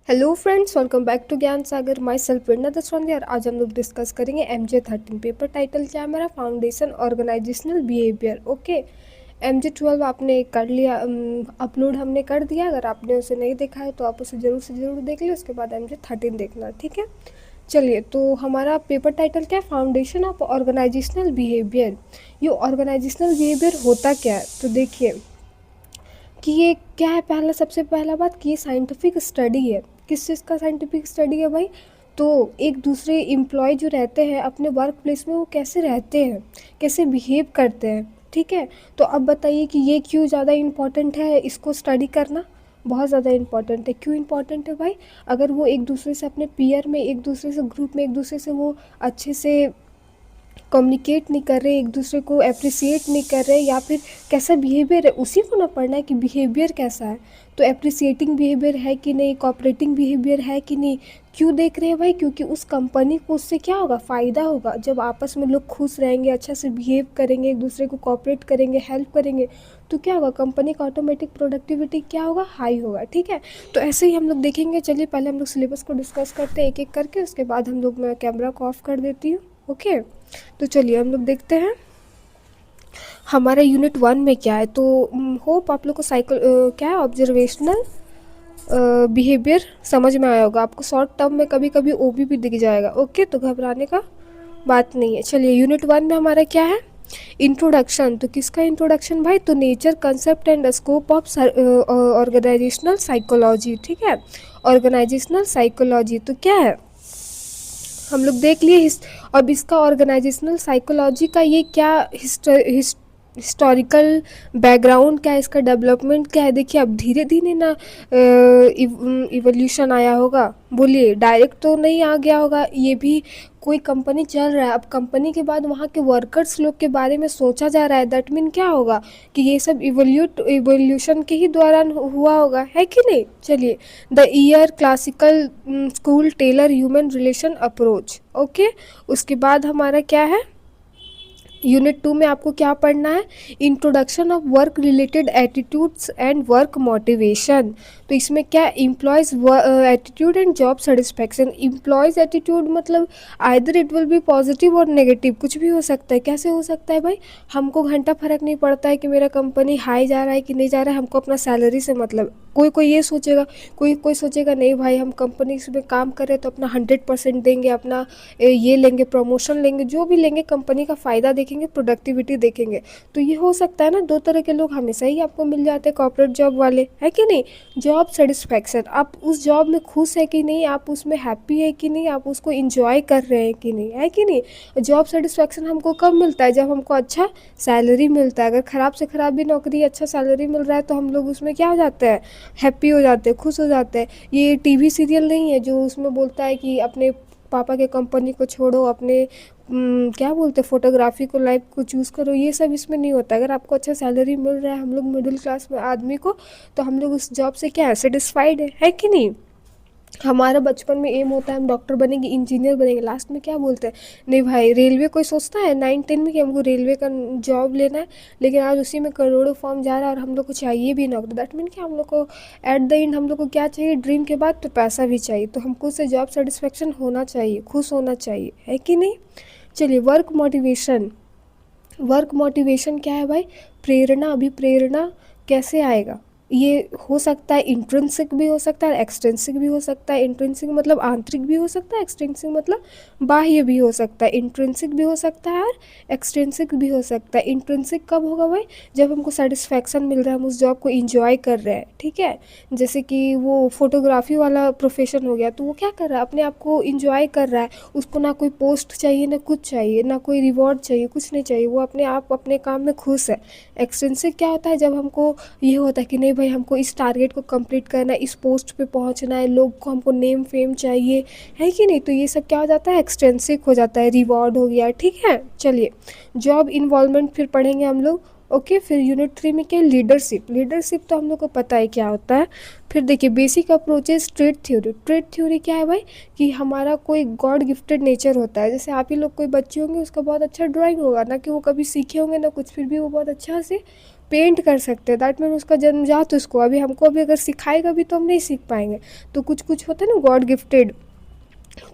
Hello friends, welcome back to Gyan Sagar. My self प्रेरणा दसवानी। और आज हम लोग डिस्कस करेंगे MJ 13 पेपर। टाइटल क्या है मेरा? Foundation organisational behaviour. Okay, MJ 12 आपने कर लिया, अपलोड हमने कर दिया। अगर आपने उसे नहीं देखा है तो आप उसे ज़रूर से ज़रूर देख लियो। उसके बाद MJ 13 देखना, ठीक है। चलिए, तो हमारा पेपर टाइटल क्या है? Foundation of organisational behaviour. ये ऑर्गेनाइजेशनल बिहेवियर होता क्या है? तो देखिए कि ये क्या है। सबसे पहला बात कि ये साइंटिफिक स्टडी है। किस चीज़ का साइंटिफिक स्टडी है भाई? तो एक दूसरे एम्प्लॉय जो रहते हैं अपने वर्क प्लेस में, वो कैसे रहते हैं, कैसे बिहेव करते हैं, ठीक है। तो अब बताइए कि ये क्यों ज़्यादा इम्पॉर्टेंट है इसको स्टडी करना? बहुत ज़्यादा इम्पॉर्टेंट है। क्यों इम्पॉर्टेंट है भाई? अगर वो एक दूसरे से, अपने पीयर में, एक दूसरे से, ग्रुप में एक दूसरे से वो अच्छे से कम्युनिकेट नहीं कर रहे, एक दूसरे को अप्रिसिएट नहीं कर रहे, या फिर कैसा बिहेवियर है उसी को ना पढ़ना है कि बिहेवियर कैसा है। तो अप्रिसिएटिंग बिहेवियर है कि नहीं, कोऑपरेटिंग बिहेवियर है कि नहीं। क्यों देख रहे हैं भाई? क्योंकि उस कंपनी को उससे क्या होगा, फ़ायदा होगा। जब आपस में लोग खुश रहेंगे, अच्छा से बिहेव करेंगे, एक दूसरे को कोऑपरेट करेंगे, हेल्प करेंगे, तो क्या होगा, कंपनी का ऑटोमेटिक प्रोडक्टिविटी क्या होगा, हाई होगा, ठीक है। तो ऐसे ही हम लोग देखेंगे। चलिए पहले हम लोग सिलेबस को डिस्कस करते हैं एक एक करके, उसके बाद हम लोग, मैं कैमरा को ऑफ कर देती हूँ। ओके, तो चलिए हम लोग देखते हैं हमारे यूनिट 1 में क्या है। तो होप आप लोग को क्या है, ऑब्जर्वेशनल बिहेवियर समझ में आया होगा। आपको शॉर्ट टर्म में कभी कभी OB भी दिख जाएगा। ओके, तो घबराने का बात नहीं है। चलिए यूनिट 1 में हमारा क्या है? इंट्रोडक्शन। तो किसका इंट्रोडक्शन भाई? तो nature, concept and scope of organisational psychology, ठीक है। ऑर्गेनाइजेशनल साइकोलॉजी तो क्या है, हम लोग देख लिए। अब इसका ऑर्गेनाइजेशनल साइकोलॉजी का ये क्या हिस्टोरिकल बैकग्राउंड क्या है, इसका डेवलपमेंट क्या है। देखिए अब धीरे धीरे ना इवोल्यूशन आया होगा। बोलिए, डायरेक्ट तो नहीं आ गया होगा। ये भी कोई कंपनी चल रहा है, अब कंपनी के बाद वहाँ के वर्कर्स लोग के बारे में सोचा जा रहा है। दैट मीन क्या होगा कि ये सब इवोल्यूशन के ही दौरान हुआ होगा, है कि नहीं। चलिए, the year, classical school, Taylor, human relation approach. Okay, उसके बाद हमारा क्या है? यूनिट 2 में आपको क्या पढ़ना है? Introduction of work related attitudes and work motivation. तो इसमें क्या, employees attitude and job satisfaction. Employees attitude मतलब either it will be positive और नेगेटिव, कुछ भी हो सकता है। कैसे हो सकता है भाई? हमको घंटा फर्क नहीं पड़ता है कि मेरा कंपनी हाई जा रहा है कि नहीं जा रहा है, हमको अपना सैलरी से मतलब। कोई कोई ये सोचेगा, कोई कोई सोचेगा नहीं भाई, हम कंपनी में काम कर रहे हैं तो अपना 100% देंगे, अपना ये लेंगे, प्रमोशन लेंगे, जो भी लेंगे, कंपनी का फ़ायदा देखेंगे, प्रोडक्टिविटी देखेंगे। तो ये हो सकता है ना। दो तरह के लोग हमेशा ही आपको मिल जाते हैं, कॉर्पोरेट जॉब वाले, है कि नहीं। जॉब सेटिस्फैक्शन, आप उस जॉब में खुश है कि नहीं, आप उसमें हैप्पी है कि नहीं, आप उसको इंजॉय कर रहे हैं कि नहीं, है कि नहीं। जॉब सेटिस्फैक्शन हमको कब मिलता है? जब हमको अच्छा सैलरी मिलता है। अगर ख़राब से ख़राब भी नौकरी, अच्छा सैलरी मिल रहा है, तो हम लोग उसमें क्या हो जाते हैं, हैप्पी हो जाते हैं, खुश हो जाते हैं। ये टीवी सीरियल नहीं है जो उसमें बोलता है कि अपने पापा के कंपनी को छोड़ो, अपने क्या बोलते हैं, फोटोग्राफी को, लाइफ को चूज़ करो। ये सब इसमें नहीं होता। अगर आपको अच्छा सैलरी मिल रहा है, हम लोग मिडिल क्लास में आदमी को, तो हम लोग उस जॉब से क्या है, सेटिस्फाइड है कि नहीं। हमारा बचपन में एम होता है हम डॉक्टर बनेंगे, इंजीनियर बनेंगे, लास्ट में क्या बोलते हैं, नहीं भाई रेलवे। कोई सोचता है 9-10 में कि हमको रेलवे का जॉब लेना है, लेकिन आज उसी में करोड़ों फॉर्म जा रहा है और हम लोग को चाहिए भी नौकरी। दैट मीन कि हम लोग को एट द एंड हम लोग को क्या चाहिए, ड्रीम के बाद तो पैसा भी चाहिए। तो हमको उससे जॉब सेटिस्फेक्शन होना चाहिए, खुश होना चाहिए, है कि नहीं। चलिए, वर्क मोटिवेशन। वर्क मोटिवेशन क्या है भाई? प्रेरणा। अभी प्रेरणा कैसे आएगा? ये हो सकता है इंट्रिंसिक भी हो सकता है, एक्सट्रिंसिक भी हो सकता है। इंट्रिंसिक मतलब आंतरिक भी हो सकता है, एक्सट्रिंसिक मतलब बाह्य भी हो सकता है। इंट्रिंसिक भी हो सकता है और एक्सट्रिंसिक भी हो सकता है। इंट्रिंसिक कब होगा भाई? जब हमको सेटिस्फैक्शन मिल रहा है, हम उस जॉब को इंजॉय कर रहे हैं, ठीक है। जैसे कि वो फोटोग्राफी वाला प्रोफेशन हो गया, तो वो क्या कर रहा है, अपने आप को इंजॉय कर रहा है। उसको ना कोई पोस्ट चाहिए, ना कुछ चाहिए, ना कोई रिवॉर्ड चाहिए, कुछ नहीं चाहिए, वो अपने आप अपने काम में खुश है। एक्सट्रिंसिक क्या होता है? जब हमको ये होता है कि नहीं भाई, हमको इस टारगेट को कंप्लीट करना है, इस पोस्ट पे पहुंचना है, लोग को, हमको नेम फेम चाहिए, है कि नहीं। तो ये सब क्या हो जाता है, एक्सट्रिंसिक हो जाता है, रिवॉर्ड हो गया, ठीक है। चलिए, जॉब इन्वॉल्वमेंट फिर पढ़ेंगे हम लोग। ओके, फिर यूनिट 3 में क्या, लीडरशिप। लीडरशिप तो हम लोग को पता है क्या होता है। फिर देखिए, basic approaches, trade theory. Trade theory क्या है भाई? कि हमारा कोई गॉड गिफ्टेड नेचर होता है। जैसे आप ही लोग कोई बच्चे होंगे, उसका बहुत अच्छा ड्राइंग होगा, ना कि वो कभी सीखे होंगे ना कुछ, फिर भी वो बहुत अच्छा से पेंट कर सकते हैं, दैट मीन उसका जन्मजात उसको, अभी हमको अभी अगर सिखाएगा भी तो हम नहीं सीख पाएंगे। तो कुछ कुछ होता है ना गॉड गिफ्टेड,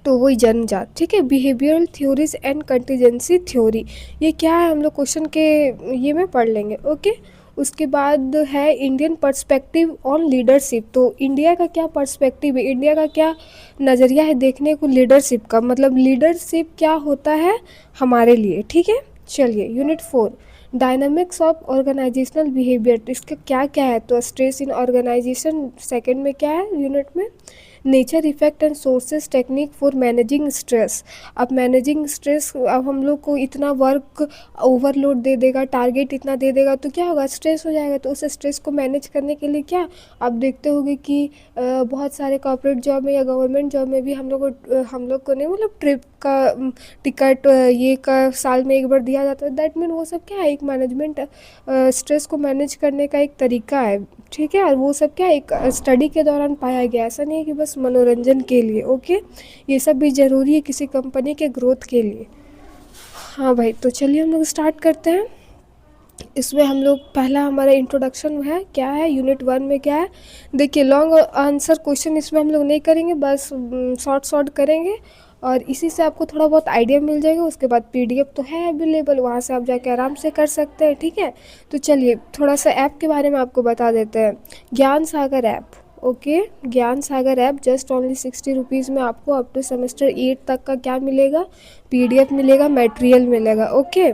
तो वही जन्मजात, ठीक है। Behavioural theories and contingency theory, ये क्या है हम लोग क्वेश्चन के ये में पढ़ लेंगे, ओके। उसके बाद है इंडियन पर्सपेक्टिव ऑन लीडरशिप, तो इंडिया का क्या पर्सपेक्टिव है, इंडिया का क्या नज़रिया है देखने को लीडरशिप का, मतलब लीडरशिप क्या होता है हमारे लिए, ठीक है। चलिए unit 4 dynamics of organisational behaviour, तो इसका क्या क्या है, तो स्ट्रेस इन ऑर्गेनाइजेशन सेकंड में क्या है यूनिट में, nature effect and sources technique for managing stress. अब मैनेजिंग स्ट्रेस, अब हम लोग को इतना वर्क ओवरलोड दे देगा, टारगेट इतना दे देगा तो क्या होगा, स्ट्रेस हो जाएगा। तो उस स्ट्रेस को मैनेज करने के लिए क्या आप देखते होंगे कि बहुत सारे कॉर्पोरेट जॉब में या गवर्नमेंट जॉब में भी हम लोग को नहीं, मतलब ट्रिप का टिकट ये का साल में एक बार दिया जाता है, दैट मीन वो सब क्या है, एक मैनेजमेंट स्ट्रेस को मैनेज करने का एक तरीका है, ठीक है। और वो सब क्या एक स्टडी के दौरान पाया गया, ऐसा नहीं है कि बस मनोरंजन के लिए, ओके। ये सब भी ज़रूरी है किसी कंपनी के ग्रोथ के लिए। हाँ भाई, तो चलिए हम लोग स्टार्ट करते हैं। इसमें हम लोग पहला हमारा इंट्रोडक्शन है, क्या है यूनिट 1 में क्या है, देखिए लॉन्ग आंसर क्वेश्चन इसमें हम लोग नहीं करेंगे, बस शॉर्ट करेंगे और इसी से आपको थोड़ा बहुत आइडिया मिल जाएगा। उसके बाद पीडीएफ तो है अवेलेबल, वहाँ से आप जाके आराम से कर सकते हैं, ठीक है। तो चलिए थोड़ा सा ऐप के बारे में आपको बता देते हैं। ज्ञान सागर ऐप, ओके। ज्ञान सागर ऐप जस्ट ओनली 60 रुपीज़ में आपको अप टू सेमेस्टर 8 तक का क्या मिलेगा, पीडीएफ मिलेगा, मटेरियल मिलेगा, ओके।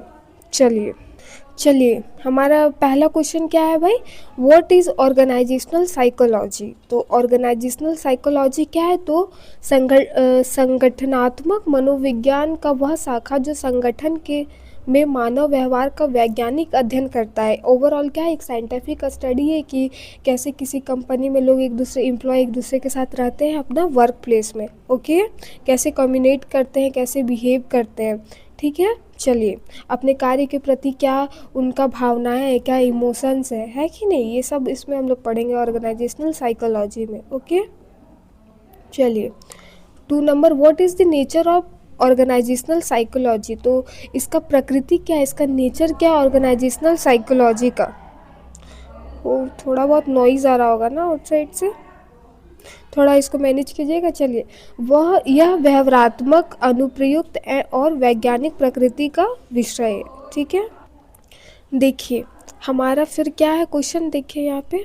चलिए हमारा पहला क्वेश्चन क्या है भाई, व्हाट इज़ ऑर्गेनाइजेशनल साइकोलॉजी। तो ऑर्गेनाइजेशनल साइकोलॉजी क्या है, तो संगठनात्मक मनोविज्ञान का वह शाखा जो संगठन के में मानव व्यवहार का वैज्ञानिक अध्ययन करता है। ओवरऑल क्या है, एक साइंटिफिक स्टडी है कि कैसे किसी कंपनी में लोग एम्प्लॉय एक दूसरे के साथ रहते हैं अपना वर्क प्लेस में, ओके, कैसे कम्युनिकेट करते हैं, कैसे बिहेव करते हैं, ठीक है। चलिए अपने कार्य के प्रति क्या उनका भावनाएं हैं, क्या इमोशंस है कि नहीं, ये सब इसमें हम लोग पढ़ेंगे ऑर्गेनाइजेशनल साइकोलॉजी में, ओके। चलिए 2 number, what is the nature of organisational psychology, तो इसका प्रकृति क्या है, इसका नेचर क्या है ऑर्गेनाइजेशनल साइकोलॉजी का। वो थोड़ा बहुत नॉइज़ आ रहा होगा ना आउटसाइड से, थोड़ा इसको मैनेज कीजिएगा। चलिए यह व्यवहारात्मक अनुप्रयुक्त और वैज्ञानिक प्रकृति का विषय है, ठीक है। देखिए हमारा फिर क्या है क्वेश्चन, देखिए यहाँ पे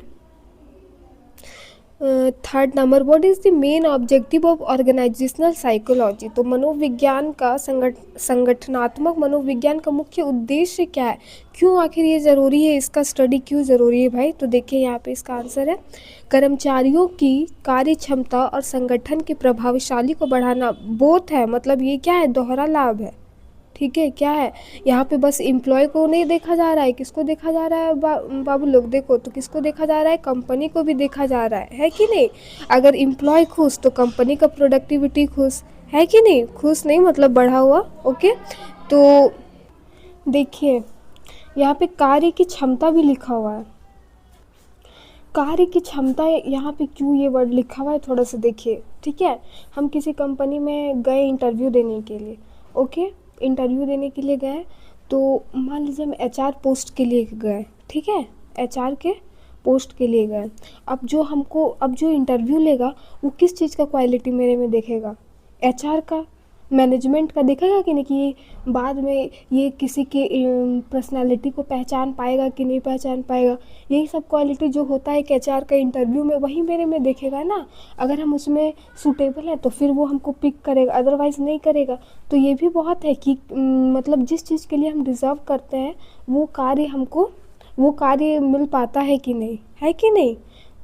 3rd number, what is the main objective of organisational psychology, तो मनोविज्ञान का संगठनात्मक मनोविज्ञान का मुख्य उद्देश्य क्या है, क्यों आखिर ये ज़रूरी है, इसका स्टडी क्यों ज़रूरी है भाई। तो देखिए यहाँ पे इसका आंसर है कर्मचारियों की कार्य क्षमता और संगठन के प्रभावशाली को बढ़ाना, बोथ है, मतलब ये क्या है दोहरा लाभ है, ठीक है। क्या है यहाँ पे बस एम्प्लॉय को नहीं देखा जा रहा है, किसको देखा जा रहा है बाबू लोग देखो, तो किसको देखा जा रहा है, कंपनी को भी देखा जा रहा है कि नहीं। अगर एम्प्लॉय खुश तो कंपनी का प्रोडक्टिविटी खुश है कि नहीं, खुश नहीं मतलब बढ़ा हुआ, ओके। तो देखिए यहाँ पे कार्य की क्षमता भी लिखा हुआ है, कार्य की क्षमता यहाँ पे क्यों ये वर्ड लिखा हुआ है थोड़ा सा देखिए, ठीक है। हम किसी कंपनी में गए इंटरव्यू देने के लिए, ओके, इंटरव्यू देने के लिए गए, तो मान लीजिए हम एचआर पोस्ट के लिए गए, ठीक है, एचआर के पोस्ट के लिए गए। अब जो इंटरव्यू लेगा वो किस चीज़ का क्वालिटी मेरे में देखेगा, एचआर का, मैनेजमेंट का देखेगा कि नहीं, कि बाद में ये किसी के पर्सनालिटी को पहचान पाएगा कि नहीं पहचान पाएगा, यही सब क्वालिटी जो होता है एक एचआर का इंटरव्यू में, वही मेरे में देखेगा ना। अगर हम उसमें सूटेबल है तो फिर वो हमको पिक करेगा, अदरवाइज़ नहीं करेगा। तो ये भी बहुत है कि मतलब जिस चीज़ के लिए हम डिज़र्व करते हैं वो कार्य मिल पाता है कि नहीं, है कि नहीं।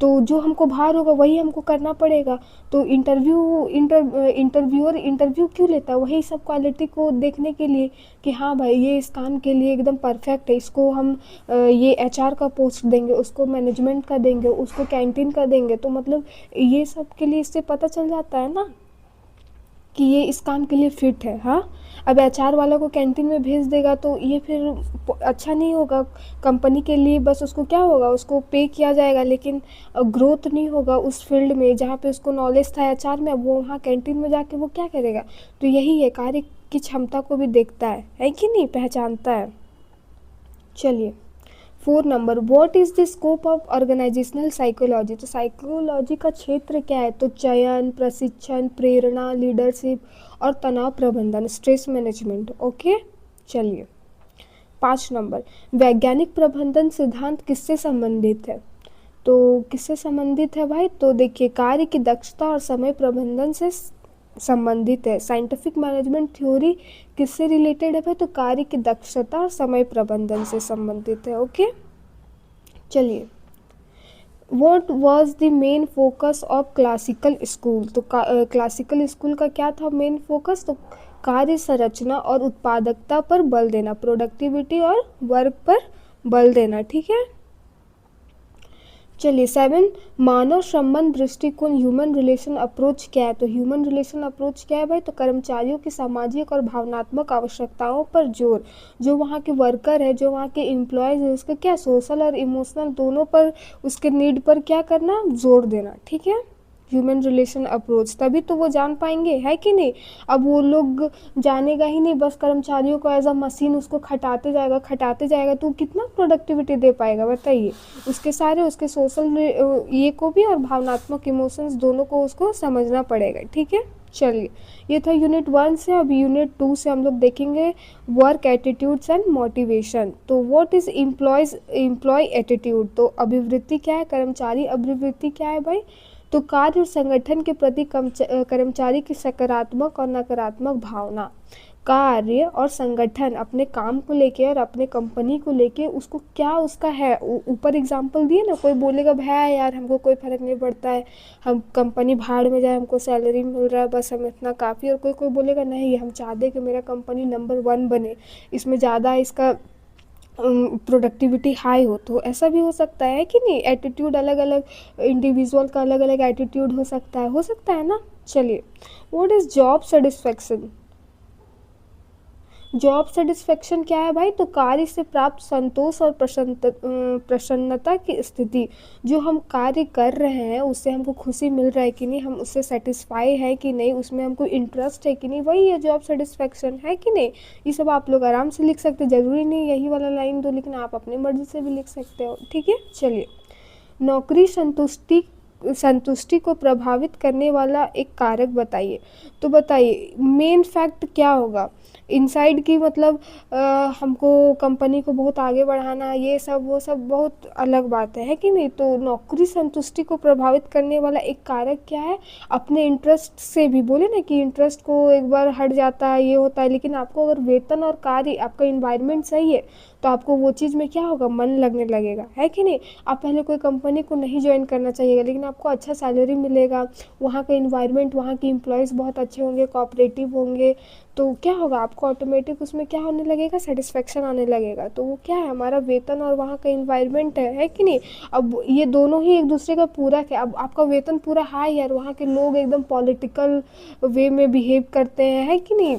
तो जो हमको भार होगा वही हमको करना पड़ेगा। तो इंटरव्यूअर इंटरव्यू क्यों लेता है, वही सब क्वालिटी को देखने के लिए कि हाँ भाई ये इस काम के लिए एकदम परफेक्ट है, इसको हम ये एचआर का पोस्ट देंगे, उसको मैनेजमेंट का देंगे, उसको कैंटीन का देंगे। तो मतलब ये सब के लिए इससे पता चल जाता है ना कि ये इस काम के लिए फिट है। हाँ, अब एचआर वाला को कैंटीन में भेज देगा तो ये फिर अच्छा नहीं होगा कंपनी के लिए, बस उसको क्या होगा, उसको पे किया जाएगा लेकिन ग्रोथ नहीं होगा उस फील्ड में जहाँ पे उसको नॉलेज था एचआर में, अब वो वहाँ कैंटीन में जाके वो क्या करेगा। तो यही है, कार्य की क्षमता को भी देखता है कि नहीं, पहचानता है। चलिए 4 number, what is the scope of organisational psychology. तो साइकोलॉजी का क्षेत्र क्या है, तो चयन, प्रशिक्षण, प्रेरणा, लीडरशिप और तनाव प्रबंधन, स्ट्रेस मैनेजमेंट। ओके, चलिए 5 नंबर, वैज्ञानिक प्रबंधन सिद्धांत किससे संबंधित है। तो किससे संबंधित है भाई, तो देखिए कार्य की दक्षता और समय प्रबंधन से संबंधित है। साइंटिफिक मैनेजमेंट थ्योरी किससे रिलेटेड है भाई, तो कार्य की दक्षता और समय प्रबंधन से संबंधित है। ओके, चलिए what was the main focus of classical school. तो क्लासिकल स्कूल का क्या था मेन फोकस, तो कार्य संरचना और उत्पादकता पर बल देना, प्रोडक्टिविटी और वर्क पर बल देना। ठीक है, चलिए 7, मानव संबंध दृष्टिकोण ह्यूमन रिलेशन अप्रोच क्या है। तो ह्यूमन रिलेशन अप्रोच क्या है भाई, तो कर्मचारियों की सामाजिक और भावनात्मक आवश्यकताओं पर जोर, जो वहाँ के वर्कर है, जो वहाँ के एम्प्लॉयज़ है, उसका क्या सोशल और इमोशनल दोनों पर, उसके नीड पर क्या करना, जोर देना। ठीक है, ह्यूमन रिलेशन अप्रोच, तभी तो वो जान पाएंगे, है कि नहीं। अब वो लोग जानेगा ही नहीं, बस कर्मचारियों को एज अ मशीन उसको खटाते जाएगा तो कितना प्रोडक्टिविटी दे पाएगा बताइए। उसके सारे उसके सोशल ये को भी और भावनात्मक इमोशंस दोनों को उसको समझना पड़ेगा। ठीक है, चलिए ये था यूनिट 1 से। अब यूनिट 2 से हम लोग देखेंगे वर्क एटीट्यूड्स एंड मोटिवेशन। तो व्हाट इज एम्प्लॉय एटीट्यूड। तो अभिवृत्ति क्या है, कर्मचारी अभिवृत्ति क्या है भाई, तो कार्य और संगठन के प्रति कर्मचारी की सकारात्मक और नकारात्मक भावना। कार्य और संगठन अपने काम को लेके और अपने कंपनी को लेके उसको क्या उसका है, ऊपर एग्जांपल दिए ना, कोई बोलेगा भाई यार हमको कोई फर्क नहीं पड़ता है, हम कंपनी भाड़ में जाए, हमको सैलरी मिल रहा है बस, हम इतना काफ़ी। और कोई बोलेगा नहीं हम चाहते कि मेरा कंपनी नंबर 1 बने, इसमें ज़्यादा इसका प्रोडक्टिविटी हाई हो। तो ऐसा भी हो सकता है कि नहीं, एटीट्यूड अलग अलग इंडिविजुअल का अलग अलग एटीट्यूड हो सकता है ना। चलिए what is job satisfaction. Job satisfaction क्या है भाई, तो कार्य से प्राप्त संतोष और प्रसन्नता की स्थिति, जो हम कार्य कर रहे हैं उससे हमको खुशी मिल रहा है कि नहीं, हम उससे सेटिस्फाई है कि नहीं, उसमें हमको इंटरेस्ट है कि नहीं, वही है जॉब सेटिस्फेक्शन, है कि नहीं। ये सब आप लोग आराम से लिख सकते, ज़रूरी नहीं यही वाला लाइन दो, लेकिन आप अपनी मर्जी से भी लिख सकते हो। ठीक है, चलिए नौकरी संतुष्टि को प्रभावित करने वाला एक कारक बताइए। तो बताइए मेन फैक्ट क्या होगा, इनसाइड की मतलब हमको कंपनी को बहुत आगे बढ़ाना, ये सब वो सब बहुत अलग बात है कि नहीं। तो नौकरी संतुष्टि को प्रभावित करने वाला एक कारक क्या है, अपने इंटरेस्ट से भी, बोले ना कि इंटरेस्ट को एक बार हट जाता है ये होता है, लेकिन आपको अगर वेतन और कार्य आपका इन्वायरमेंट सही है तो आपको वो चीज़ में क्या होगा, मन लगने लगेगा, है कि नहीं। आप पहले कोई कंपनी को नहीं ज्वाइन करना चाहिएगा, लेकिन आपको अच्छा सैलरी मिलेगा, वहाँ का इन्वायरमेंट, वहाँ के एम्प्लॉयज़ बहुत अच्छे होंगे, कोऑपरेटिव होंगे, तो क्या होगा आपको ऑटोमेटिक उसमें क्या होने लगेगा, सेटिस्फेक्शन आने लगेगा। तो वो क्या है, हमारा वेतन और वहाँ का इन्वायरमेंट है कि नहीं। अब ये दोनों ही एक दूसरे का पूरक है। अब आपका वेतन पूरा हाई है और वहाँ के लोग एकदम पॉलिटिकल वे में बिहेव करते हैं, है कि नहीं,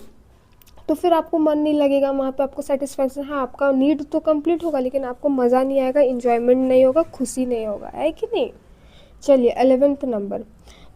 तो फिर आपको मन नहीं लगेगा वहाँ पे, आपको सेटिस्फेक्शन, हाँ आपका नीड तो कंप्लीट होगा लेकिन आपको मज़ा नहीं आएगा, इन्जॉयमेंट नहीं होगा, खुशी नहीं होगा, है कि नहीं। चलिए 11th number,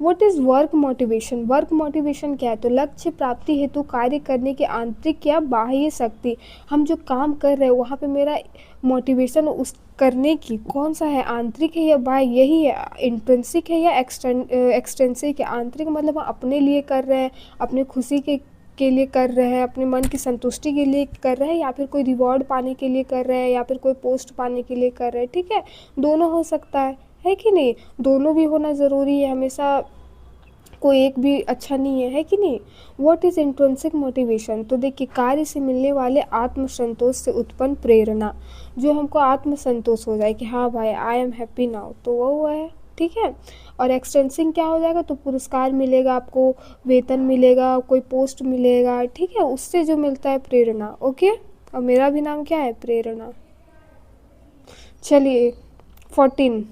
what is work motivation. Work motivation क्या है, तो लक्ष्य प्राप्ति हेतु कार्य करने की आंतरिक या बाह्य शक्ति। हम जो काम कर रहे हैं वहाँ पे मेरा मोटिवेशन उस करने की कौन सा है, आंतरिक है या बाह्य, यही है, इंट्रिंसिक है या एक्सटेंसिक है। आंतरिक मतलब हम अपने लिए कर रहे हैं, अपने खुशी के लिए कर रहे हैं, अपने मन की संतुष्टि के लिए कर रहे हैं, या फिर कोई रिवॉर्ड पाने के लिए कर रहे हैं, या फिर कोई पोस्ट पाने के लिए कर रहे हैं। ठीक है, दोनों हो सकता है कि नहीं, दोनों भी होना ज़रूरी है, हमेशा कोई एक भी अच्छा नहीं है कि नहीं। व्हाट इज़ इंट्रिंसिक मोटिवेशन, तो देखिए कार्य से मिलने वाले आत्मसंतोष से उत्पन्न प्रेरणा, जो हमको आत्मसंतोष हो जाए कि हाँ भाई आई एम हैप्पी नाउ, तो वो है। ठीक है, और एक्सटेंसिंग क्या हो जाएगा, तो पुरस्कार मिलेगा आपको, वेतन मिलेगा, कोई पोस्ट मिलेगा, ठीक है, उससे जो मिलता है प्रेरणा। ओके, और मेरा भी नाम क्या है, प्रेरणा। चलिए 14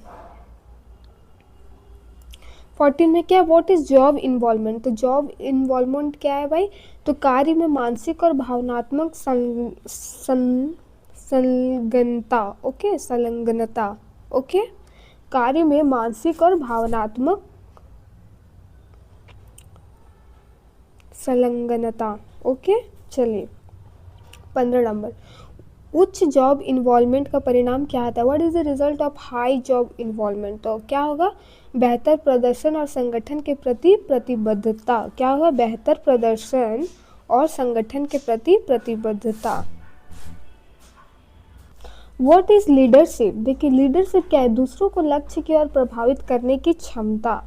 में क्या, व्हाट इज़ जॉब इन्वॉल्वमेंट। तो जॉब इन्वॉल्वमेंट क्या है भाई, तो कार्य में मानसिक और भावनात्मक संलग्नता। ओके, संलग्नता। ओके, कार्य में मानसिक और भावनात्मक संलग्नता। ओके, चलिए 15 नंबर, उच्च जॉब इन्वॉल्वमेंट का परिणाम क्या आता है? What is the result of high job involvement? तो क्या होगा? बेहतर प्रदर्शन और संगठन के प्रति प्रतिबद्धता। क्या होगा? बेहतर प्रदर्शन और संगठन के प्रति प्रतिबद्धता। What is leadership? देखिए लीडरशिप क्या है? दूसरों को लक्ष्य की ओर प्रभावित करने की क्षमता।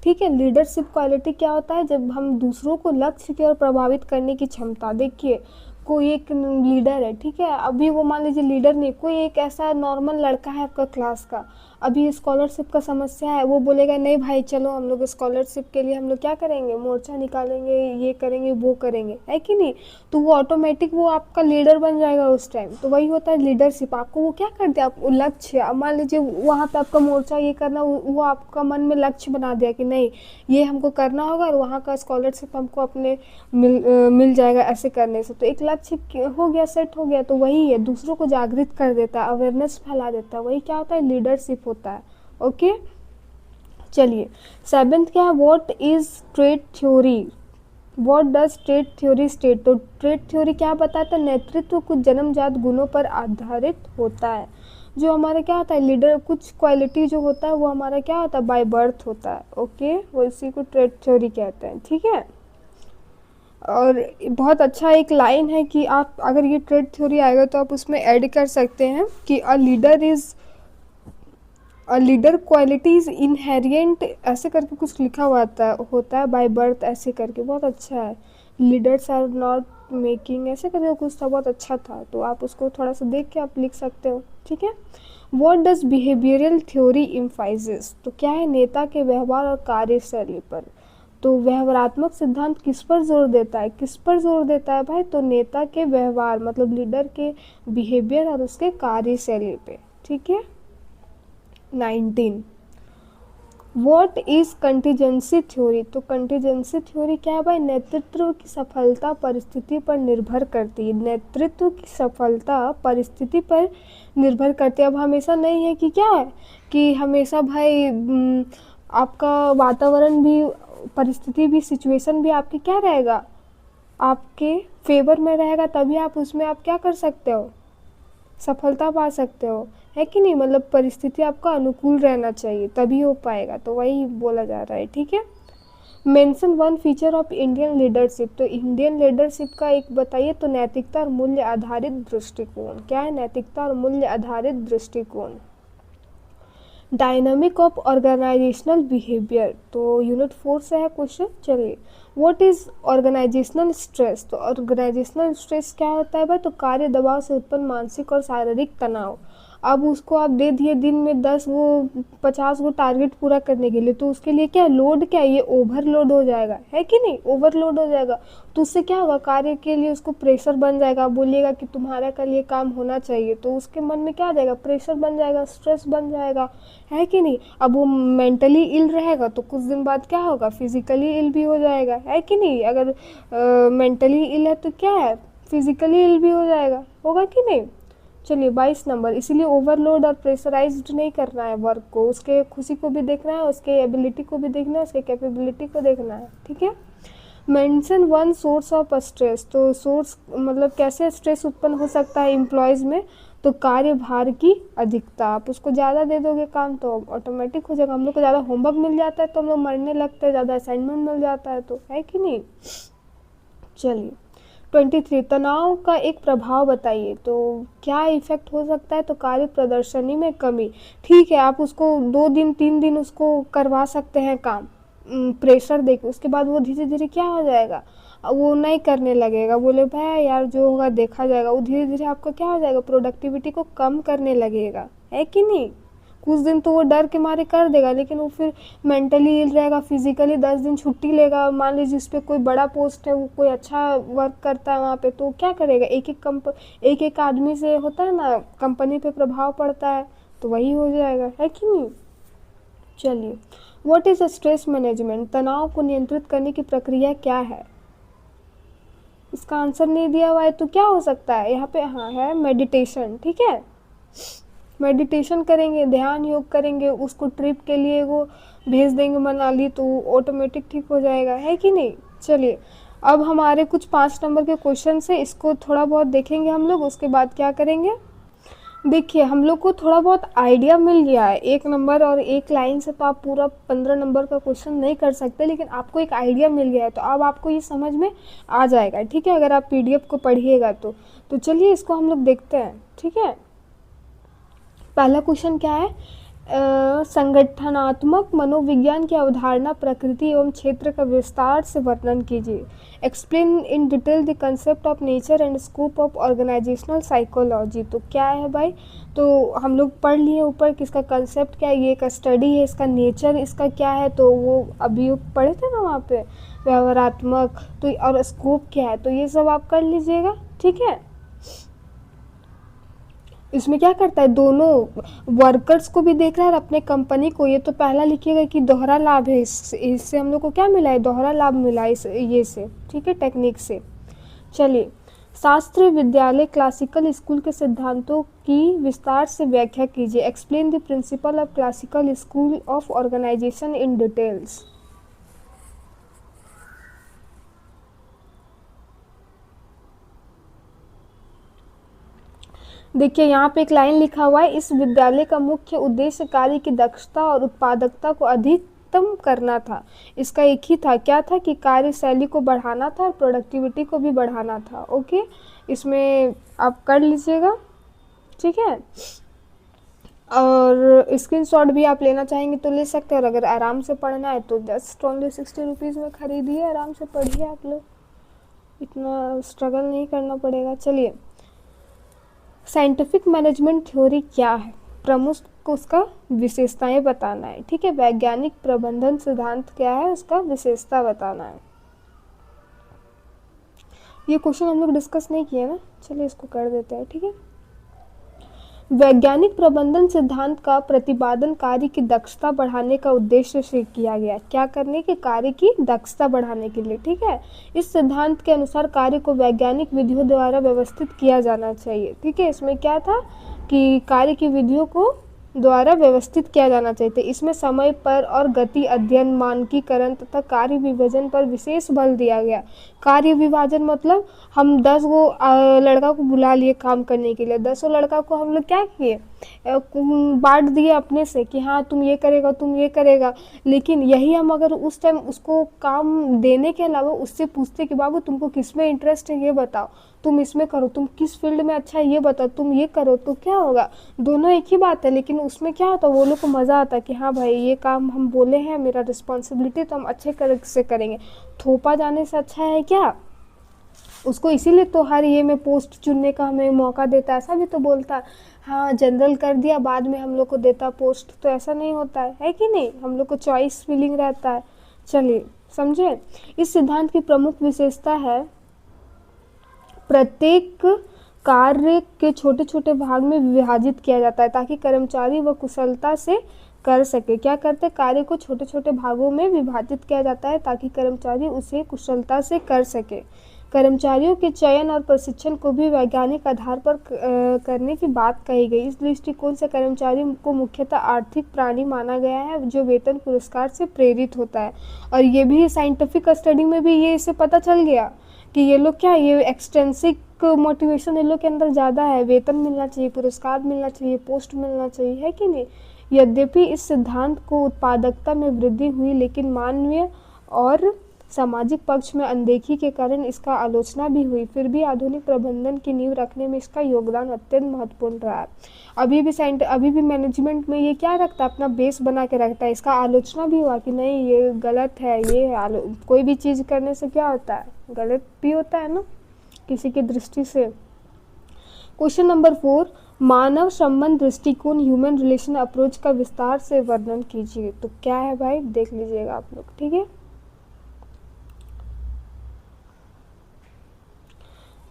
ठीक है, लीडरशिप क्वालिटी क्या होता है? जब हम दूसरों को लक्ष्य की ओर प्रभावित करने की क्षमता। देखिए कोई एक लीडर है, ठीक है, अभी वो मान लीजिए लीडर नहीं, कोई एक ऐसा नॉर्मल लड़का है आपका क्लास का, अभी स्कॉलरशिप का समस्या है, वो बोलेगा नहीं भाई चलो हम लोग स्कॉलरशिप के लिए हम लोग क्या करेंगे, मोर्चा निकालेंगे, ये करेंगे वो करेंगे, है कि नहीं? तो वो ऑटोमेटिक वो आपका लीडर बन जाएगा उस टाइम। तो वही होता है लीडरशिप। आपको वो क्या कर दिया, आप लक्ष्य, अब मान लीजिए वहाँ पे आपका मोर्चा ये करना, वो आपका मन में लक्ष्य बना दिया कि नहीं ये हमको करना होगा और वहाँ का स्कॉलरशिप हमको अपने मिल जाएगा ऐसे करने से। तो एक लक्ष्य हो गया, सेट हो गया। तो वही है, दूसरों को जागृत कर देता है, अवेयरनेस फैला देता है, वही क्या होता है? लीडरशिप होता है। ओके, चलिए सेवेंथ क्या है? What is trade theory? What does trade theory state? तो ट्रेड थ्योरी क्या बताता है? नेतृत्व कुछ जन्मजात गुणों पर आधारित होता है। जो हमारा क्या होता है लीडर, कुछ क्वालिटी जो होता है वो हमारा क्या होता है? बाय बर्थ होता है। ओके, वो इसी को ट्रेड थ्योरी कहते हैं। ठीक है, और बहुत अच्छा एक लाइन है कि आप अगर ये ट्रेड थ्योरी आएगा तो आप उसमें ऐड कर सकते हैं कि अ लीडर क्वालिटी इज इनहेरिएंट, ऐसे करके कुछ लिखा हुआ होता है बाय बर्थ, ऐसे करके बहुत अच्छा है। लीडर्स आर नॉट मेकिंग, ऐसे करके कुछ था, बहुत अच्छा था। तो आप उसको थोड़ा सा देख के आप लिख सकते हो। ठीक है, व्हाट डज बिहेवियरल थ्योरी इम्फाइजेस? तो क्या है? नेता के व्यवहार और कार्यशैली पर। तो व्यवहारात्मक सिद्धांत किस पर जोर देता है? किस पर जोर देता है भाई? तो नेता के व्यवहार, मतलब लीडर के बिहेवियर और उसके कार्यशैली पे। ठीक है, 19 व्हाट इज कंटीजेंसी थ्योरी? तो कंटीजेंसी थ्योरी क्या है भाई? नेतृत्व की सफलता परिस्थिति पर निर्भर करती है। नेतृत्व की सफलता परिस्थिति पर निर्भर करती है। अब हमेशा नहीं है कि क्या है कि हमेशा भाई आपका वातावरण भी, परिस्थिति भी, सिचुएशन भी आपकी क्या रहेगा, आपके फेवर में रहेगा, तभी आप उसमें आप क्या कर सकते हो, सफलता पा सकते हो, है कि नहीं? मतलब परिस्थिति आपका अनुकूल रहना चाहिए तभी हो पाएगा। तो वही बोला जा रहा है। ठीक है, mention one feature of Indian leadership. तो इंडियन लीडरशिप का एक बताइए। तो नैतिकता और मूल्य आधारित दृष्टिकोण। क्या है? नैतिकता और मूल्य आधारित दृष्टिकोण। Dynamic of organisational behaviour. तो यूनिट 4 से है क्वेश्चन। चलिए, व्हाट इज ऑर्गेनाइजेशनल स्ट्रेस? तो ऑर्गेनाइजेशनल स्ट्रेस क्या होता है भाई? तो कार्य दबाव से उत्पन्न मानसिक और शारीरिक तनाव। अब उसको आप दे दिए दिन में 10 वो 50 वो टारगेट पूरा करने के लिए, तो उसके लिए क्या लोड, क्या ये ओवरलोड हो जाएगा, है कि नहीं? ओवरलोड हो जाएगा। तो उससे क्या होगा? कार्य के लिए उसको प्रेशर बन जाएगा। बोलिएगा कि तुम्हारा कल ये काम होना चाहिए, तो उसके मन में क्या आ जाएगा? प्रेशर बन जाएगा, स्ट्रेस बन जाएगा, है कि नहीं? अब वो मेंटली इल रहेगा तो कुछ दिन बाद क्या होगा? फिजिकली इल भी हो जाएगा, है कि नहीं? अगर मेंटली इल है तो क्या है? फिजिकली इल भी हो जाएगा, होगा कि नहीं? चलिए 22 नंबर, इसीलिए ओवरलोड और प्रेशराइज्ड नहीं करना है वर्क को, उसके खुशी को भी देखना है, उसके एबिलिटी को भी देखना है, उसके कैपेबिलिटी को देखना है। ठीक है, mention one source of stress. तो सोर्स मतलब कैसे स्ट्रेस उत्पन्न हो सकता है एम्प्लॉयज़ में? तो कार्यभार की अधिकता। आप उसको ज़्यादा दे दोगे काम तो ऑटोमेटिक हो जाएगा। हम लोग को ज़्यादा होमवर्क मिल जाता है तो हम लोग मरने लगते हैं, ज़्यादा असाइनमेंट मिल जाता है तो, है कि नहीं? चलिए 23 तनाव का एक प्रभाव बताइए। तो क्या इफेक्ट हो सकता है? तो कार्य प्रदर्शनी में कमी। ठीक है, आप उसको 2 दिन 3 दिन उसको करवा सकते हैं काम प्रेशर देके, उसके बाद वो धीरे धीरे क्या हो जाएगा, वो नहीं करने लगेगा, बोले भाई यार जो होगा देखा जाएगा। वो धीरे धीरे आपका क्या हो जाएगा? प्रोडक्टिविटी को कम करने लगेगा, है कि नहीं? कुछ दिन तो वो डर के मारे कर देगा, लेकिन वो फिर मेंटली इल रहेगा, फिजिकली 10 दिन छुट्टी लेगा। मान लीजिए जिस पे कोई बड़ा पोस्ट है, वो कोई अच्छा वर्क करता है वहाँ पे, तो क्या करेगा? एक एक आदमी से होता है ना, कंपनी पे प्रभाव पड़ता है, तो वही हो जाएगा, है कि नहीं? चलिए, व्हाट इज स्ट्रेस मैनेजमेंट? तनाव को नियंत्रित करने की प्रक्रिया क्या है? इसका आंसर नहीं दिया हुआ है तो क्या हो सकता है यहाँ पे? हाँ है मेडिटेशन। ठीक है, मेडिटेशन करेंगे, ध्यान योग करेंगे, उसको ट्रिप के लिए वो भेज देंगे मनाली, तो ऑटोमेटिक ठीक हो जाएगा, है कि नहीं? चलिए अब हमारे कुछ 5 नंबर के क्वेश्चन है, इसको थोड़ा बहुत देखेंगे हम लोग, उसके बाद क्या करेंगे। देखिए हम लोग को थोड़ा बहुत आइडिया मिल गया है, 1 नंबर और 1 लाइन से तो आप पूरा 15 नंबर का क्वेश्चन नहीं कर सकते, लेकिन आपको एक आइडिया मिल गया है, तो अब आपको ये समझ में आ जाएगा, ठीक है, अगर आप पीडीएफ को पढ़िएगा तो चलिए इसको हम लोग देखते हैं, ठीक है। पहला क्वेश्चन क्या है, संगठनात्मक मनोविज्ञान की अवधारणा, प्रकृति एवं क्षेत्र का विस्तार से वर्णन कीजिए। Explain in detail the concept of nature and scope of organisational psychology. तो क्या है भाई, तो हम लोग पढ़ लिए ऊपर कि इसका कंसेप्ट क्या है, ये एक स्टडी है, इसका नेचर इसका क्या है, तो वो अभी पढ़े थे ना वहाँ पे व्यवहारात्मक, तो और स्कोप क्या है, तो ये सब आप कर लीजिएगा, ठीक है। इसमें क्या करता है, दोनों वर्कर्स को भी देख रहा है और अपने कंपनी को। ये तो पहला लिखिएगा कि दोहरा लाभ है, इससे हम लोग को क्या मिला है, दोहरा लाभ मिला इस ये से, ठीक है, टेक्निक से। चलिए, शास्त्रीय विद्यालय क्लासिकल स्कूल के सिद्धांतों की विस्तार से व्याख्या कीजिए। Explain the principle of classical school of organisation in details. देखिए यहाँ पे एक लाइन लिखा हुआ है, इस विद्यालय का मुख्य उद्देश्य कार्य की दक्षता और उत्पादकता को अधिकतम करना था। इसका एक ही था, क्या था कि कार्यशैली को बढ़ाना था और प्रोडक्टिविटी को भी बढ़ाना था। ओके, इसमें आप कर लीजिएगा, ठीक है। और स्क्रीनशॉट भी आप लेना चाहेंगे तो ले सकते हैं, और अगर आराम से पढ़ना है तो जस्ट ओनली 60 रुपीज़ में खरीदिए, आराम से पढ़िए आप लोग, इतना स्ट्रगल नहीं करना पड़ेगा। चलिए, साइंटिफिक मैनेजमेंट थ्योरी क्या है, प्रमुख को उसका विशेषताएं बताना है, ठीक है। वैज्ञानिक प्रबंधन सिद्धांत क्या है, उसका विशेषता बताना है। ये क्वेश्चन हम लोग डिस्कस नहीं किए ना, चलिए इसको कर देते हैं, ठीक है। वैज्ञानिक प्रबंधन सिद्धांत का प्रतिपादन कार्य की दक्षता बढ़ाने का उद्देश्य से किया गया। क्या करने के, कार्य की दक्षता बढ़ाने के लिए, ठीक है। इस सिद्धांत के अनुसार कार्य को वैज्ञानिक विधियों द्वारा व्यवस्थित किया जाना चाहिए, ठीक है। इसमें क्या था कि कार्य की विधियों को द्वारा व्यवस्थित किया जाना चाहिए। तो इसमें समय पर और गति अध्ययन, मानकीकरण तथा कार्य विभाजन पर विशेष बल दिया गया। कार्य विभाजन मतलब हम 10 गो लड़का को बुला लिए काम करने के लिए, 10 लड़का को हम लोग क्या किए, बांट दिए अपने से कि हाँ तुम ये करेगा, तुम ये करेगा। लेकिन यही हम अगर उस टाइम उसको काम देने के अलावा उससे पूछते कि बाबू तुमको किस में इंटरेस्ट है ये बताओ, तुम इसमें करो, तुम किस फील्ड में अच्छा है ये बताओ, तुम ये करो, तो क्या होगा, दोनों एक ही बात है, लेकिन उसमें क्या होता, वो लोग को मज़ा आता कि हाँ भाई ये काम हम बोले हैं, मेरा रिस्पॉन्सिबिलिटी, तो हम अच्छे कर से करेंगे। थोपा जाने से अच्छा है क्या, उसको इसीलिए तो हर ये में पोस्ट चुनने का हमें मौका देता है, ऐसा भी तो बोलता हाँ जनरल कर दिया बाद में हम लोग को देता पोस्ट, तो ऐसा नहीं होता है कि नहीं, हम लोग को चॉइस फीलिंग रहता है। चलिए समझे, इस सिद्धांत की प्रमुख विशेषता है प्रत्येक कार्य के छोटे छोटे भाग में विभाजित किया जाता है ताकि कर्मचारी व कुशलता से कर सके। क्या करते, कार्य को छोटे छोटे भागों में विभाजित किया जाता है ताकि कर्मचारी उसे कुशलता से कर सके। कर्मचारियों के चयन और प्रशिक्षण को भी वैज्ञानिक आधार पर करने की बात कही गई। इस दृष्टिकोण से कर्मचारी को मुख्यतः आर्थिक प्राणी माना गया है जो वेतन पुरस्कार से प्रेरित होता है। और ये भी साइंटिफिक स्टडी में भी ये इससे पता चल गया कि ये लोग क्या, ये एक्सटेंसिक मोटिवेशन इन लोग के अंदर ज़्यादा है, वेतन मिलना चाहिए, पुरस्कार मिलना चाहिए, पोस्ट मिलना चाहिए, है कि नहीं। यद्यपि इस सिद्धांत को उत्पादकता में वृद्धि हुई, लेकिन मानवीय और सामाजिक पक्ष में अनदेखी के कारण इसका आलोचना भी हुई। फिर भी आधुनिक प्रबंधन की नींव रखने में इसका योगदान अत्यंत महत्वपूर्ण रहा है। अभी भी मैनेजमेंट में ये क्या रखता है, अपना बेस बना के रखता है। इसका आलोचना भी हुआ कि नहीं ये गलत है, ये कोई भी चीज़ करने से क्या होता है, गलत भी होता है ना किसी की दृष्टि से। क्वेश्चन नंबर 4, मानव संबंध दृष्टिकोण ह्यूमन रिलेशन अप्रोच का विस्तार से वर्णन कीजिए। तो क्या है भाई, देख लीजिएगा आप लोग, ठीक है।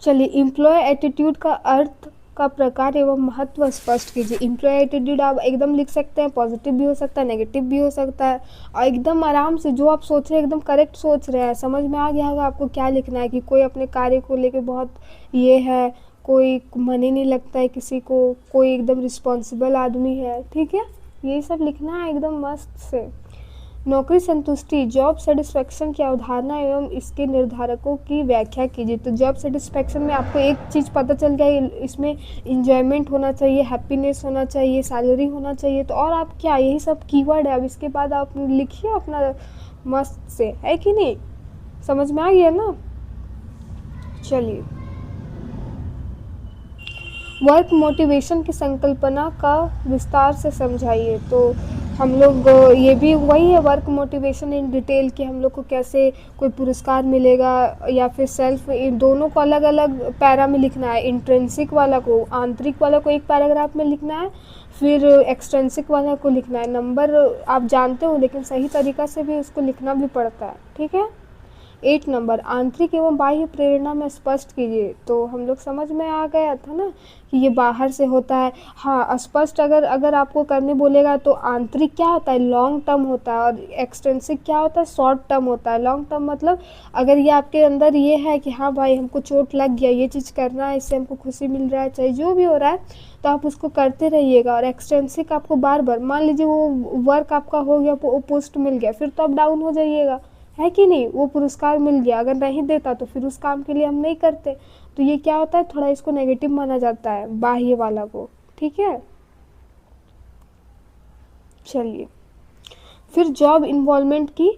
चलिए, एम्प्लॉय एटीट्यूड का अर्थ का प्रकार एवं महत्व स्पष्ट कीजिए। एम्प्लॉय एटीट्यूड आप एकदम लिख सकते हैं, पॉजिटिव भी हो सकता है, नेगेटिव भी हो सकता है, और एकदम आराम से जो आप सोच रहे हैं एकदम करेक्ट सोच रहे हैं। समझ में आ गया होगा आपको क्या लिखना है कि कोई अपने कार्य को लेके बहुत ये है, कोई मन ही नहीं लगता है किसी को, कोई एकदम रिस्पॉन्सिबल आदमी है, ठीक है, यही सब लिखना है एकदम मस्त से। नौकरी संतुष्टि, जॉब सेटिस्फेक्शन की अवधारणा एवं इसके निर्धारकों की व्याख्या कीजिए। तो जॉब सेटिस्फेक्शन में आपको एक चीज़ पता चल गया, इसमें इंजॉयमेंट होना चाहिए, हैप्पीनेस होना चाहिए, सैलरी होना चाहिए। तो और आप क्या, यही सब कीवर्ड है। अब इसके बाद आप लिखिए अपना मस्त से, है कि नहीं, समझ में आ गया ना। चलिए, वर्क मोटिवेशन की संकल्पना का विस्तार से समझाइए। तो हम लोग ये भी वही है, वर्क मोटिवेशन इन डिटेल कि हम लोग को कैसे कोई पुरस्कार मिलेगा या फिर सेल्फ, इन दोनों को अलग अलग पैरा में लिखना है। इंट्रिंसिक वाला को, आंतरिक वाला को एक पैराग्राफ में लिखना है, फिर एक्सट्रिंसिक वाला को लिखना है। नंबर आप जानते हो, लेकिन सही तरीक़ा से भी उसको लिखना भी पड़ता है, ठीक है। 8 नंबर, आंतरिक एवं बाह्य प्रेरणा में स्पष्ट कीजिए। तो हम लोग समझ में आ गया था ना कि ये बाहर से होता है। हाँ, स्पष्ट अगर अगर आपको करने बोलेगा तो आंतरिक क्या होता है, लॉन्ग टर्म होता है, और एक्सटेंसिव क्या होता है, शॉर्ट टर्म होता है। लॉन्ग टर्म मतलब अगर ये आपके अंदर ये है कि हाँ भाई हमको चोट लग गया, ये चीज़ करना है, इससे हमको खुशी मिल रहा है, चाहे जो भी हो रहा है, तो आप उसको करते रहिएगा। और एक्सटेंसिव आपको बार बार, मान लीजिए वो वर्क आपका हो गया, पोस्ट मिल गया, फिर तो आप डाउन हो जाइएगा, है कि नहीं। वो पुरस्कार मिल गया, अगर नहीं देता तो फिर उस काम के लिए हम नहीं करते। तो ये क्या होता है, थोड़ा इसको नेगेटिव माना जाता है, बाह्य वाला को, ठीक है। चलिए, फिर जॉब इन्वॉल्वमेंट की,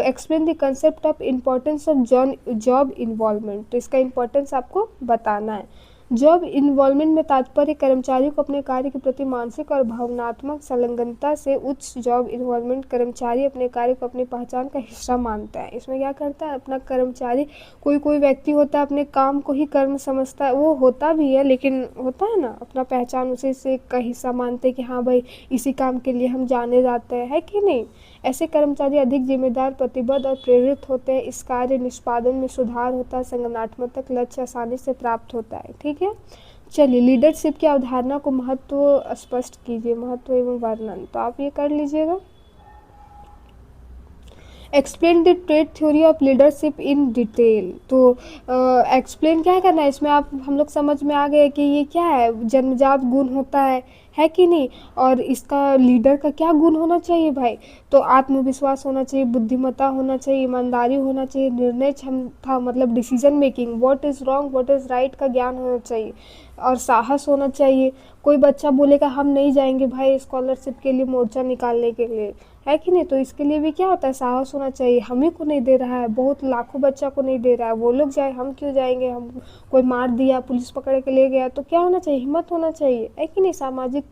explain the concept of importance of job involvement. तो इसका इम्पोर्टेंस आपको बताना है। जॉब इन्वॉल्वमेंट में तात्पर्य कर्मचारी को अपने कार्य के प्रति मानसिक और भावनात्मक संलग्नता से उच्च जॉब इन्वॉल्वमेंट कर्मचारी अपने कार्य को अपनी पहचान का हिस्सा मानता है। इसमें क्या करता है अपना कर्मचारी, कोई कोई व्यक्ति होता है अपने काम को ही कर्म समझता है, वो होता भी है, लेकिन होता है ना अपना पहचान उसी से का हिस्सा मानते हैं कि हाँ भाई इसी काम के लिए हम जाने जाते हैं, है कि नहीं। ऐसे कर्मचारी अधिक जिम्मेदार, प्रतिबद्ध और प्रेरित होते हैं। इस कार्य निष्पादन में सुधार होता है, संगठनात्मक लक्ष्य आसानी से प्राप्त होता है, ठीक है। चलिए, लीडरशिप की अवधारणा को महत्व स्पष्ट कीजिए, महत्व एवं वर्णन। तो आप ये कर लीजिएगा। Explain the trade theory of leadership in detail. तो एक्सप्लेन क्या करना है इसमें, आप हम लोग समझ में आ गए कि ये क्या है, जन्मजात गुण होता है कि नहीं। और इसका लीडर का क्या गुण होना चाहिए भाई, तो आत्मविश्वास होना चाहिए, बुद्धिमत्ता होना चाहिए, ईमानदारी होना चाहिए, निर्णय क्षमता मतलब decision making, what is wrong what is right का ज्ञान होना चाहिए, और साहस होना चाहिए। कोई बच्चा बोलेगा हम नहीं जाएंगे भाई स्कॉलरशिप के लिए, मोर्चा निकालने के लिए, है कि नहीं, तो इसके लिए भी क्या होता है, साहस होना चाहिए। हम ही को नहीं दे रहा है, बहुत लाखों बच्चा को नहीं दे रहा है, वो लोग जाए हम क्यों जाएंगे। हम कोई मार दिया, पुलिस पकड़ के ले गया, तो क्या होना चाहिए, हिम्मत होना चाहिए, है कि नहीं। सामाजिक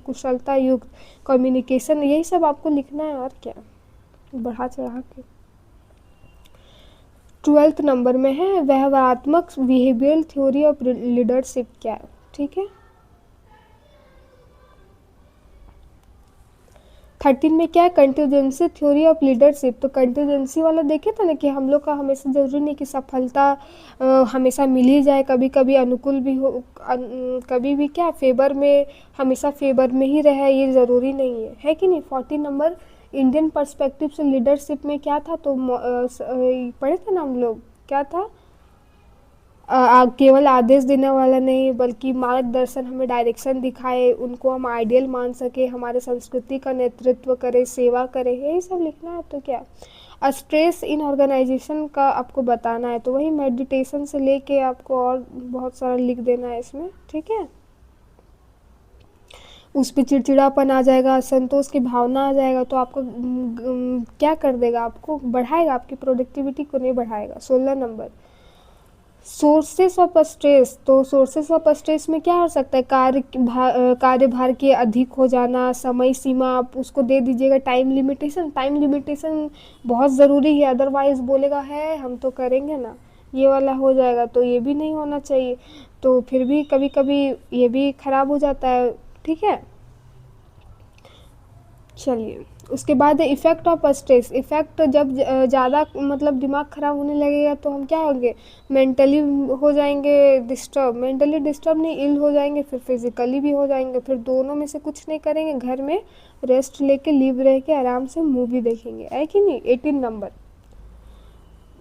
कुशलता युक्त कम्युनिकेशन, यही सब आपको लिखना है, और क्या बढ़ा चढ़ा के। 12th नंबर में है व्यवहारात्मक बिहेवियरल थ्योरी ऑफ लीडरशिप क्या है, ठीक है। 13 में क्या है, कंटिजेंसी थ्योरी ऑफ लीडरशिप। तो कंटिजेंसी वाला देखे था ना कि हम लोग का हमेशा ज़रूरी नहीं कि सफलता हमेशा मिल ही जाए, कभी कभी अनुकूल भी हो, कभी भी क्या फेवर में, हमेशा फेवर में ही रहे, ये ज़रूरी नहीं है कि नहीं। 14 नंबर, इंडियन पर्सपेक्टिव से लीडरशिप में क्या था, तो पढ़े थे ना हम लोग, क्या था, केवल आदेश देने वाला नहीं बल्कि मार्गदर्शन, हमें डायरेक्शन दिखाए, उनको हम आइडियल मान सके, हमारे संस्कृति का नेतृत्व करे, सेवा करे, यही सब लिखना है। तो क्या स्ट्रेस इन ऑर्गेनाइजेशन का आपको बताना है, तो वही मेडिटेशन से लेके आपको और बहुत सारा लिख देना है इसमें, ठीक है। उस पर चिड़चिड़ापन आ जाएगा, असंतोष की भावना आ जाएगा, तो आपको क्या कर देगा, आपको बढ़ाएगा, आपकी प्रोडक्टिविटी को नहीं बढ़ाएगा। 16 नंबर, सोर्सेस ऑफ स्ट्रेस। तो सोर्सेस ऑफ स्ट्रेस में क्या हो सकता है, कार्यभार के अधिक हो जाना, समय सीमा आप उसको दे दीजिएगा, टाइम लिमिटेशन। टाइम लिमिटेशन बहुत ज़रूरी है, अदरवाइज़ बोलेगा है हम तो करेंगे ना, ये वाला हो जाएगा, तो ये भी नहीं होना चाहिए। तो फिर भी कभी कभी ये भी ख़राब हो जाता है, ठीक है। चलिए, उसके बाद इफ़ेक्ट ऑफ स्ट्रेस। इफ़ेक्ट जब ज़्यादा मतलब दिमाग ख़राब होने लगेगा तो हम क्या होंगे, मेंटली हो जाएंगे डिस्टर्ब, मेंटली डिस्टर्ब नहीं, इल हो जाएंगे, फिर फिज़िकली भी हो जाएंगे, फिर दोनों में से कुछ नहीं करेंगे, घर में रेस्ट लेके लीव रह के आराम से मूवी देखेंगे, है कि नहीं। 18 नंबर,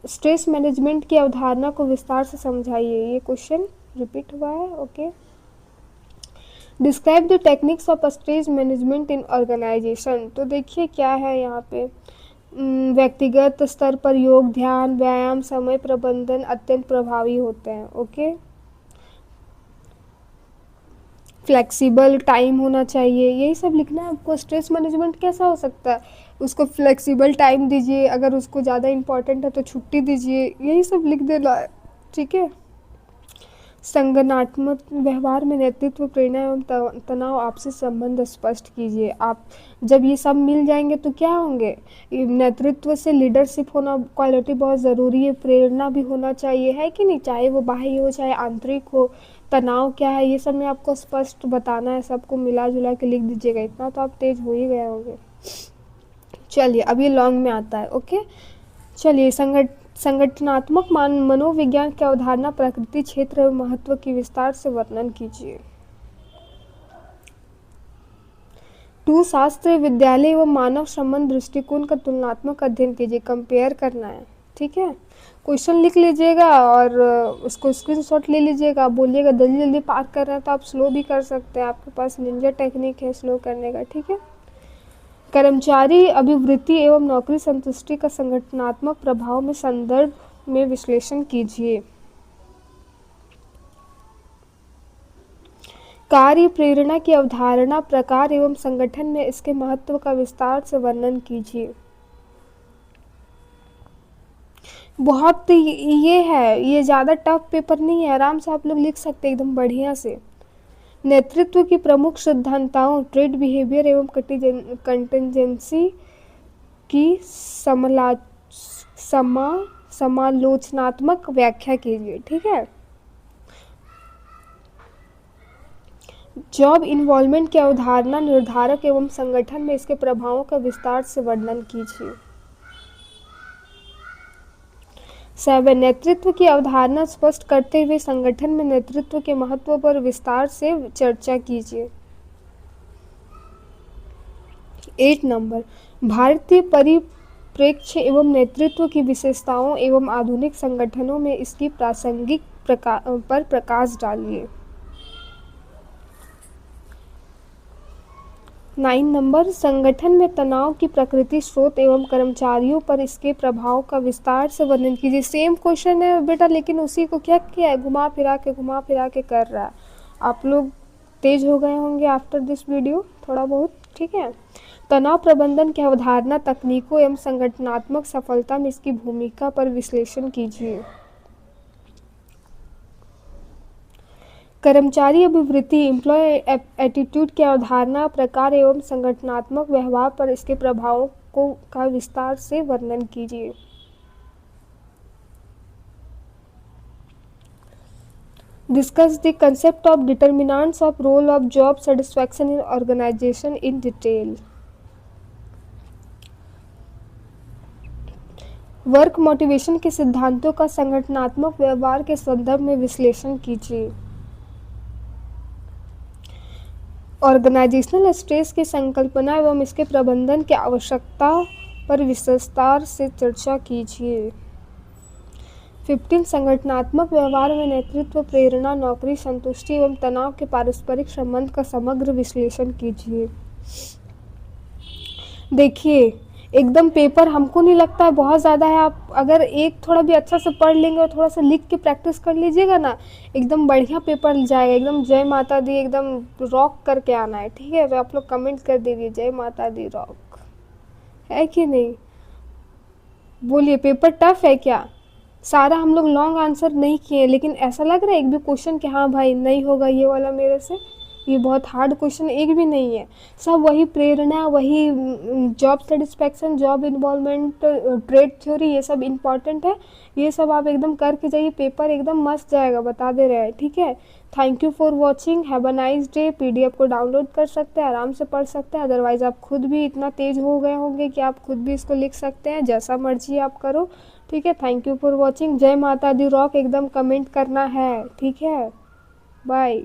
स्ट्रेस मैनेजमेंट की अवधारणा को विस्तार से समझाइए। ये क्वेश्चन रिपीट हुआ है, okay. Describe the techniques of stress management in organisation. तो देखिए क्या है यहाँ पे, व्यक्तिगत स्तर पर योग, ध्यान, व्यायाम, समय प्रबंधन अत्यंत प्रभावी होते हैं। ओके, फ्लेक्सिबल टाइम होना चाहिए, यही सब लिखना है आपको। स्ट्रेस मैनेजमेंट कैसा हो सकता है, उसको फ्लेक्सिबल टाइम दीजिए, अगर उसको ज़्यादा इम्पोर्टेंट है तो छुट्टी दीजिए, यही सब लिख देना है। ठीक है। संगठनात्मक व्यवहार में नेतृत्व, प्रेरणा एवं तनाव, आपसी संबंध स्पष्ट कीजिए। आप जब ये सब मिल जाएंगे तो क्या होंगे, नेतृत्व से लीडरशिप होना क्वालिटी बहुत ज़रूरी है, प्रेरणा भी होना चाहिए, है कि नहीं, चाहे वो बाह्य हो चाहे आंतरिक हो, तनाव क्या है ये सब में आपको स्पष्ट बताना है, सबको मिला जुला के लिख दीजिएगा, इतना तो आप तेज हो ही गए होंगे। चलिए अब ये लॉन्ग में आता है। ओके, चलिए संगठनात्मक मनोविज्ञान की अवधारणा, प्रकृति, क्षेत्र एवं महत्व की विस्तार से वर्णन कीजिए। 2 शास्त्र, विद्यालय एवं मानव संबंध दृष्टिकोण का तुलनात्मक अध्ययन कीजिए, कंपेयर करना है। ठीक है, क्वेश्चन लिख लीजिएगा और उसको स्क्रीनशॉट ले लीजिएगा, बोलिएगा जल्दी जल्दी पार कर रहे हैं तो आप स्लो भी कर सकते हैं, आपके पास निंजा टेक्निक है स्लो करने का। ठीक है। कर्मचारी अभिवृत्ति एवं नौकरी संतुष्टि का संगठनात्मक प्रभाव में संदर्भ में विश्लेषण कीजिए। कार्य प्रेरणा की अवधारणा, प्रकार एवं संगठन में इसके महत्व का विस्तार से वर्णन कीजिए। बहुत ये है, ये ज़्यादा टफ पेपर नहीं है, आराम से आप लोग लिख सकते हैं एकदम बढ़िया से। नेतृत्व की प्रमुख सिद्धांताओं, ट्रेड बिहेवियर एवं कंटिजेंसी की समालोचनात्मक व्याख्या कीजिए। ठीक है। जॉब इन्वॉल्वमेंट की अवधारणा, निर्धारक एवं संगठन में इसके प्रभावों का विस्तार से वर्णन कीजिए। 7, नेतृत्व की अवधारणा स्पष्ट करते हुए संगठन में नेतृत्व के महत्व पर विस्तार से चर्चा कीजिए। 8 नंबर, भारतीय परिप्रेक्ष्य एवं नेतृत्व की विशेषताओं एवं आधुनिक संगठनों में इसकी प्रासंगिक पर प्रकाश डालिए। 9 नंबर, संगठन में तनाव की प्रकृति, स्रोत एवं कर्मचारियों पर इसके प्रभाव का विस्तार से वर्णन कीजिए। सेम क्वेश्चन है बेटा, लेकिन उसी को क्या किया है, घुमा फिरा के कर रहा है। आप लोग तेज हो गए होंगे आफ्टर दिस वीडियो थोड़ा बहुत। ठीक है। तनाव प्रबंधन की अवधारणा, तकनीकों एवं संगठनात्मक सफलता में इसकी भूमिका पर विश्लेषण कीजिए। कर्मचारी अभिवृत्ति, एम्प्लॉय एटीट्यूड की अवधारणा, प्रकार एवं संगठनात्मक व्यवहार पर इसके प्रभावों का विस्तार से वर्णन कीजिए। Discuss the concept of determinants of role of job satisfaction in organisation in detail. Work motivation के सिद्धांतों का संगठनात्मक व्यवहार के संदर्भ में विश्लेषण कीजिए। ऑर्गेनाइजेशनल स्ट्रेस की संकल्पना एवं इसके प्रबंधन की आवश्यकता पर विस्तार से चर्चा कीजिए। 15, संगठनात्मक व्यवहार में नेतृत्व, प्रेरणा, नौकरी संतुष्टि एवं तनाव के पारस्परिक संबंध का समग्र विश्लेषण कीजिए। देखिए एकदम पेपर हमको नहीं लगता है बहुत ज़्यादा है, आप अगर एक थोड़ा भी अच्छा से पढ़ लेंगे और थोड़ा सा लिख के प्रैक्टिस कर लीजिएगा ना, एकदम बढ़िया पेपर जाएगा। एकदम जय माता दी एकदम रॉक करके आना है। ठीक है, तो आप लोग कमेंट कर दीजिए जय माता दी रॉक, है कि नहीं। बोलिए पेपर टफ है क्या, सारा हम लोग लॉन्ग आंसर नहीं किए, लेकिन ऐसा लग रहा है एक भी क्वेश्चन कि हाँ भाई नहीं होगा ये वाला मेरे से, ये बहुत हार्ड क्वेश्चन एक भी नहीं है। सब वही प्रेरणा, वही job satisfaction, job involvement, trade theory, ये सब इम्पॉर्टेंट है। ये सब आप एकदम करके जाइए, पेपर एकदम मस्त जाएगा, बता दे रहे हैं। ठीक है, thank you for watching, have a nice day. PDF को डाउनलोड कर सकते हैं, आराम से पढ़ सकते हैं। अदरवाइज आप खुद भी इतना तेज हो गए होंगे कि आप खुद भी इसको लिख सकते हैं, जैसा मर्जी आप करो। ठीक है, थैंक यू फॉर वॉचिंग। जय माता दी रॉक एकदम कमेंट करना है। ठीक है, बाय।